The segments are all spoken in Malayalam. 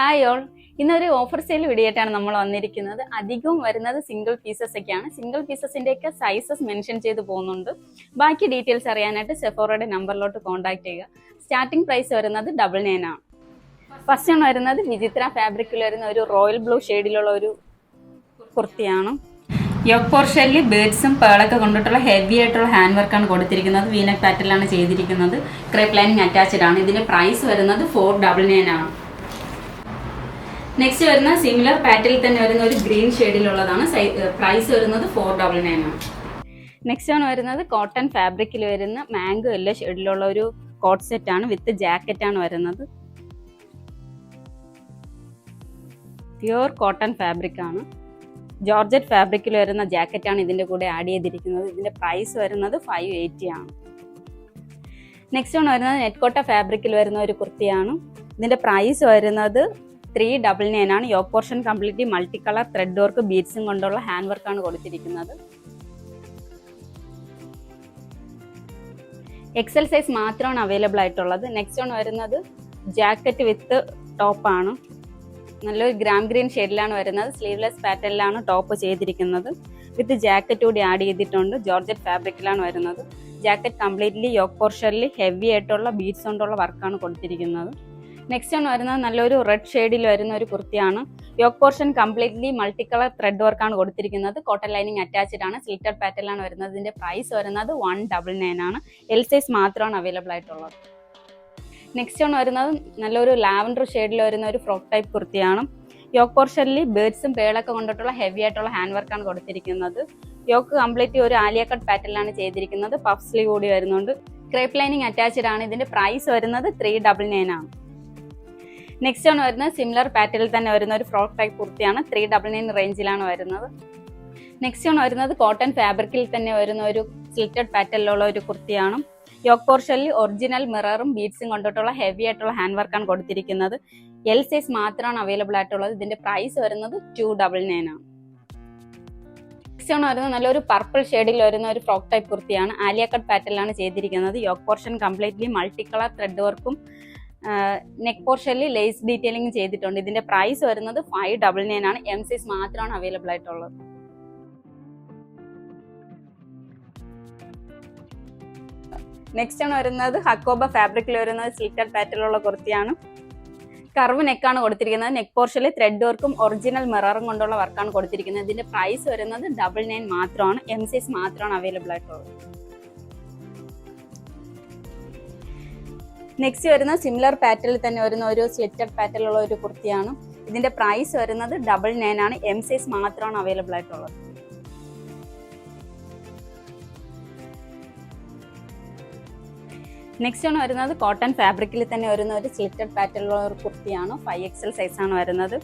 ഹായ് ഓൾ, ഇന്നൊരു ഓഫർ സെയിൽ വീഡിയോ ആയിട്ടാണ് നമ്മൾ വന്നിരിക്കുന്നത്. അധികവും വരുന്നത് സിംഗിൾ പീസസ് ഒക്കെയാണ്. സിംഗിൾ പീസസിന്റെയൊക്കെ സൈസസ് മെൻഷൻ ചെയ്ത് പോകുന്നുണ്ട്. ബാക്കി ഡീറ്റെയിൽസ് അറിയാനായിട്ട് സെഫോറയുടെ നമ്പറിലോട്ട് കോൺടാക്ട് ചെയ്യുക. സ്റ്റാർട്ടിംഗ് പ്രൈസ് വരുന്നത് 99 ആണ്. ഫസ്റ്റ് ആണ് വരുന്നത് വിചിത്ര ഫാബ്രിക്കിൽ വരുന്ന ഒരു റോയൽ ബ്ലൂ ഷെയ്ഡിലുള്ള ഒരു കുർത്തിയാണ്. യോക്ക് പോർഷനിൽ ബേഡ്സും പേളൊക്കെ കൊണ്ടിട്ടുള്ള ഹെവി ആയിട്ടുള്ള ഹാൻഡ് വർക്കാണ് കൊടുത്തിരിക്കുന്നത്. വീനക് പാറ്റേണിലാണ് ചെയ്തിരിക്കുന്നത്. ക്രേപ്പ് ലൈനിങ് അറ്റാച്ച്ഡ് ആണ്. ഇതിന്റെ പ്രൈസ് വരുന്നത് 499 ആണ്. നെക്സ്റ്റ് വരുന്ന സിമിലർ പാറ്റേണിൽ തന്നെ വരുന്ന ഒരു ഗ്രീൻ ഷെയ്ഡിലുള്ളതാണ്. പ്രൈസ് വരുന്നത് 499 ആണ്. നെക്സ്റ്റ് ആണ് വരുന്നത് കോട്ടൺ ഫാബ്രിക്കിൽ വരുന്ന മാംഗോ യെല്ലോ ഷെയ്ഡിലുള്ള ഒരു കോട്ട് സെറ്റ് ആണ്. വിത്ത് ജാക്കറ്റ് ആണ് വരുന്നത്. പ്യുവർ കോട്ടൺ ഫാബ്രിക് ആണ്. ജോർജറ്റ് ഫാബ്രിക്കിൽ വരുന്ന ജാക്കറ്റ് ആണ് ഇതിന്റെ കൂടെ ആഡ് ചെയ്തിരിക്കുന്നത്. ഇതിന്റെ പ്രൈസ് വരുന്നത് 580 ആണ്. നെക്സ്റ്റ് ആണ് വരുന്നത് നെറ്റ്കോട്ട ഫാബ്രിക്കിൽ വരുന്ന ഒരു കുർത്തിയാണ്. ഇതിന്റെ പ്രൈസ് വരുന്നത് 399 ആണ്. Yoke portion completely multi colour thread work ബീഡ്സും കൊണ്ടുള്ള ഹാൻഡ് വർക്കാണ് കൊടുത്തിരിക്കുന്നത്. എക്സൽ സൈസ് മാത്രമാണ് അവൈലബിൾ ആയിട്ടുള്ളത്. നെക്സ്റ്റ് ആണ് വരുന്നത് ജാക്കറ്റ് വിത്ത് ടോപ്പാണ്. നല്ലൊരു ഗ്രാം ഗ്രീൻ ഷെയ്ഡിലാണ് വരുന്നത്. സ്ലീവ്ലെസ് പാറ്റേണിലാണ് ടോപ്പ് ചെയ്തിരിക്കുന്നത്. വിത്ത് ജാക്കറ്റ് കൂടി ആഡ് ചെയ്തിട്ടുണ്ട്. ജോർജറ്റ് ഫാബ്രിക്കിലാണ് വരുന്നത്. ജാക്കറ്റ് കംപ്ലീറ്റ്ലി യോക്ക് പോർഷനിൽ ഹെവി ആയിട്ടുള്ള ബീഡ്സ് കൊണ്ടുള്ള വർക്കാണ് കൊടുത്തിരിക്കുന്നത്. നെക്സ്റ്റ് ആണ് വരുന്നത് നല്ലൊരു റെഡ് ഷെയ്ഡിൽ വരുന്ന ഒരു കുർത്തിയാണ്. Yoke portion completely multi colour thread വർക്കാണ് കൊടുത്തിരിക്കുന്നത്. കോട്ടൺ ലൈനിങ് അറ്റാച്ച്ഡ് ആണ്. സ്ലിറ്റഡ് പാറ്റേണിലാണ് വരുന്നത്. ഇതിന്റെ പ്രൈസ് വരുന്നത് 199 ആണ്. എൽ സൈസ് മാത്രമാണ് അവൈലബിൾ ആയിട്ടുള്ളത്. നെക്സ്റ്റ് ആണ് വരുന്നത് നല്ലൊരു ലാവൻഡർ ഷെയ്ഡിൽ വരുന്ന ഒരു ഫ്രോക്ക് ടൈപ്പ് കുർത്തിയാണ്. യോക്ക് പോർഷനിൽ ബേഡ്സും പേളൊക്കെ കൊണ്ടിട്ടുള്ള ഹെവി ആയിട്ടുള്ള ഹാൻഡ് വർക്കാണ് കൊടുത്തിരിക്കുന്നത്. യോക്ക് കംപ്ലീറ്റ് ഒരു ആലിയ കട്ട് പാറ്റേണിലാണ് ചെയ്തിരിക്കുന്നത്. പഫ് സ്ലീവ് കൂടി വരുന്നുണ്ട്. ക്രേപ്പ് ലൈനിങ് അറ്റാച്ച്ഡ് ആണ്. ഇതിന്റെ പ്രൈസ് വരുന്നത് 399 ആണ്. നെക്സ്റ്റ് ആണ് വരുന്നത് സിമിലർ പാറ്റേണിൽ തന്നെ വരുന്ന ഒരു ഫ്രോക്ക് ടൈപ്പ് കുർത്തിയാണ്. 399 റേഞ്ചിലാണ് വരുന്നത്. നെക്സ്റ്റ് ആണ് വരുന്നത് കോട്ടൺ ഫാബ്രിക്കിൽ തന്നെ വരുന്ന ഒരു സ്ലിറ്റഡ് പാറ്റേണിലുള്ള ഒരു കുർത്തിയാണ്. യോക്ക് പോർഷനിൽ ഒറിജിനൽ മിററും ബീഡ്സും കൊണ്ടിട്ടുള്ള ഹെവി ആയിട്ടുള്ള ഹാൻഡ് വർക്കാണ് കൊടുത്തിരിക്കുന്നത്. എൽ സൈസ് മാത്രമാണ് അവൈലബിൾ ആയിട്ടുള്ളത്. ഇതിന്റെ പ്രൈസ് വരുന്നത് 299 ആണ്. നെക്സ്റ്റ് ആണ് വരുന്നത് നല്ലൊരു പർപ്പിൾ ഷെയ്ഡിൽ വരുന്ന ഒരു ഫ്രോക്ക് ടൈപ്പ് കുർത്തിയാണ്. ആലിയ കട്ട് പാറ്റേണിലാണ് ചെയ്തിരിക്കുന്നത്. Yoke portion completely multi colour thread വർക്കും നെക്ക് പോർഷനിൽ ലേസ് ഡീറ്റെയിലിംഗ് ചെയ്തിട്ടുണ്ട്. ഇതിന്റെ പ്രൈസ് വരുന്നത് 599 ആണ്. എം സൈസ് മാത്രമാണ് അവൈലബിൾ ആയിട്ടുള്ളത്. നെക്സ്റ്റ് ആണ് വരുന്നത് ഹക്കോബ ഫാബ്രിക്കിൽ വരുന്ന സ്ലിറ്റഡ് പാറ്റേണിലുള്ള കുർത്തിയാണ്. കർവ് നെക്കാണ് കൊടുത്തിരിക്കുന്നത്. നെക്ക് പോർഷനിൽ ത്രെഡ് വർക്കും ഒറിജിനൽ മിററും കൊണ്ടുള്ള വർക്കാണ് കൊടുത്തിരിക്കുന്നത്. ഇതിന്റെ പ്രൈസ് വരുന്നത് 99 മാത്രമാണ്. എം സൈസ് മാത്രമാണ് അവൈലബിൾ ആയിട്ടുള്ളത്. നെക്സ്റ്റ് വരുന്ന സിമിലർ പാറ്റേണിൽ തന്നെ വരുന്ന ഒരു സ്ലിറ്റഡ് പാറ്റേണിലുള്ള ഒരു കുർത്തിയാണ്. ഇതിന്റെ പ്രൈസ് വരുന്നത് 99 ആണ്. എം സൈസ് മാത്രമാണ് അവൈലബിൾ ആയിട്ടുള്ളത്. നെക്സ്റ്റ് ആണ് വരുന്നത് കോട്ടൺ ഫാബ്രിക്കിൽ തന്നെ വരുന്ന ഒരു സ്ലിറ്റഡ് പാറ്റേണിലുള്ള ഒരു കുർത്തിയാണ്. 5XL സൈസ് ആണ് വരുന്നത്.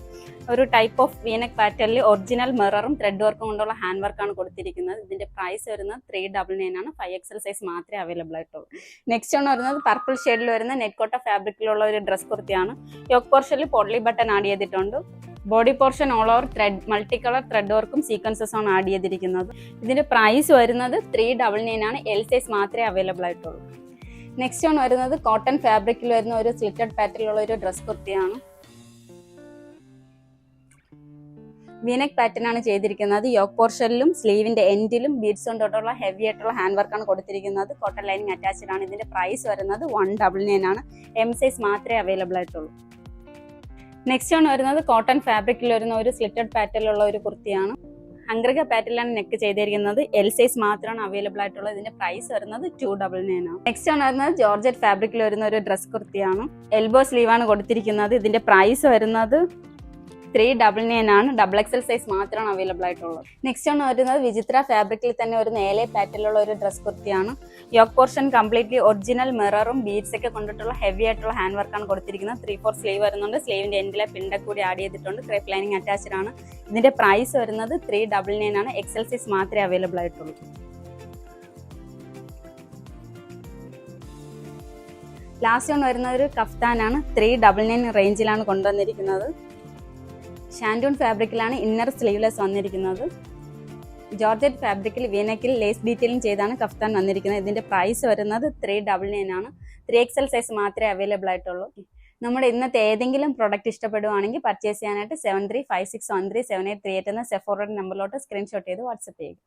ഒരു ടൈപ്പ് ഓഫ് വീനക് പാറ്റേണിൽ ഒറിജിനൽ മിററും ത്രെഡ് വർക്കും കൊണ്ടുള്ള ഹാൻഡ് വർക്കാണ് കൊടുത്തിരിക്കുന്നത്. ഇതിന്റെ പ്രൈസ് വരുന്നത് 399 ആണ്. 5XL സൈസ് മാത്രമേ അവൈലബിൾ ആയിട്ടുള്ളൂ. നെക്സ്റ്റ് ആണ് വരുന്നത് പർപ്പിൾ ഷെയ്ഡിൽ വരുന്ന നെറ്റ്കോട്ട ഫാബ്രിക്കിലുള്ള ഒരു ഡ്രസ് കുർത്തിയാണ്. യോക്ക് പോർഷനിൽ പോട്ട്ലി ബട്ടൺ ആഡ് ചെയ്തിട്ടുണ്ട്. Body portion all over thread multi colour thread വർക്കും സീക്വൻസസ് ആണ് ആഡ് ചെയ്തിരിക്കുന്നത്. ഇതിന്റെ പ്രൈസ് വരുന്നത് 399 ആണ്. എൽ സൈസ് മാത്രമേ അവൈലബിൾ ആയിട്ടുള്ളൂ. നെക്സ്റ്റ് ആണ് വരുന്നത് കോട്ടൺ ഫാബ്രിക്കിൽ വരുന്ന ഒരു സ്ലിറ്റഡ് പാറ്റേണിലുള്ള ഒരു ഡ്രസ് കുർത്തിയാണ്. വീനക് പാറ്റേൺ ആണ് ചെയ്തിരിക്കുന്നത്. യോക്ക് പോർഷനിലും സ്ലീവിന്റെ എൻഡിലും ബീഡ്സ് കൊണ്ടുള്ള ഹെവി ആയിട്ടുള്ള ഹാൻഡ് വർക്കാണ് കൊടുത്തിരിക്കുന്നത്. കോട്ടൺ ലൈനിങ് അറ്റാച്ച്ഡ് ആണ്. ഇതിന്റെ പ്രൈസ് വരുന്നത് 199 ആണ്. എം സൈസ് മാത്രമേ അവൈലബിൾ ആയിട്ടുള്ളൂ. നെക്സ്റ്റ് ആണ് വരുന്നത് കോട്ടൺ ഫാബ്രിക്കിൽ വരുന്ന ഒരു സ്ലിറ്റഡ് പാറ്റേണിലുള്ള ഒരു കുർത്തിയാണ്. അംഗ്രക പാറ്റേണിലാണ് നെക്ക് ചെയ്തിരിക്കുന്നത്. എൽ സൈസ് മാത്രമാണ് അവൈലബിൾ ആയിട്ടുള്ളത്. ഇതിന്റെ പ്രൈസ് വരുന്നത് 299 ആണ്. നെക്സ്റ്റ് ആണ് വരുന്നത് ജോർജറ്റ് ഫാബ്രിക്കിൽ വരുന്ന ഒരു ഡ്രസ് കുർത്തിയാണ്. എൽബോ സ്ലീവ് ആണ് കൊടുത്തിരിക്കുന്നത്. ഇതിന്റെ പ്രൈസ് വരുന്നത് 399 ആണ്. XXL സൈസ് മാത്രമാണ് അവൈലബിൾ ആയിട്ടുള്ളത്. നെക്സ്റ്റ് ആണ് വരുന്നത് വിചിത്ര ഫാബ്രിക്കിൽ തന്നെ ഒരു നേലെ പാറ്റേണിലുള്ള ഒരു ഡ്രസ് കുർത്തിയാണ്. യോക്ക് പോർഷൻ കംപ്ലീറ്റ്ലി ഒറിജിനൽ മിററും ബീഡ്സ് ഒക്കെ കൊണ്ടിട്ടുള്ള ഹെവി ആയിട്ടുള്ള ഹാൻഡ് വർക്കാണ് കൊടുത്തിരിക്കുന്നത്. 3/4 സ്ലീവ് വരുന്നുണ്ട്. സ്ലീവിന്റെ എൻഡിലെ പിൻഡക്ക് കൂടി ആഡ് ചെയ്തിട്ടുണ്ട്. ക്രേപ്പ് ലൈനിങ് അറ്റാച്ച്ഡ് ആണ്. ഇതിന്റെ പ്രൈസ് വരുന്നത് 399 ആണ്. XL സൈസ് മാത്രമേ അവൈലബിൾ ആയിട്ടുള്ളൂ. ലാസ്റ്റ് ആണ് വരുന്ന ഒരു കഫ്താനാണ്. 399 റേഞ്ചിലാണ് കൊണ്ടുവന്നിരിക്കുന്നത്. ഷാൻഡൂൺ ഫാബ്രിക്കിലാണ് ഇന്നർ സ്ലീവ്ലെസ് വന്നിരിക്കുന്നത്. ജോർജറ്റ് ഫാബ്രിക്കിൽ വീനക്കിൽ ലേസ് ഡീറ്റെയിലിംഗ് ചെയ്താണ് കഫ്താൻ വന്നിരിക്കുന്നത്. ഇതിന്റെ പ്രൈസ് വരുന്നത് 399 ആണ്. 3XL സൈസ് മാത്രമേ അവൈലബിൾ ആയിട്ടുള്ളൂ. നമ്മുടെ ഇന്നത്തെ ഏതെങ്കിലും പ്രൊഡക്റ്റ് ഇഷ്ടപ്പെടുവാണെങ്കിൽ പർച്ചേസ് ചെയ്യാനായിട്ട് 7356137838 എന്ന സെഫോറയുടെ നമ്പറിലോട്ട് സ്ക്രീൻഷോട്ട് ചെയ്ത് വാട്സപ്പ് ചെയ്യുക.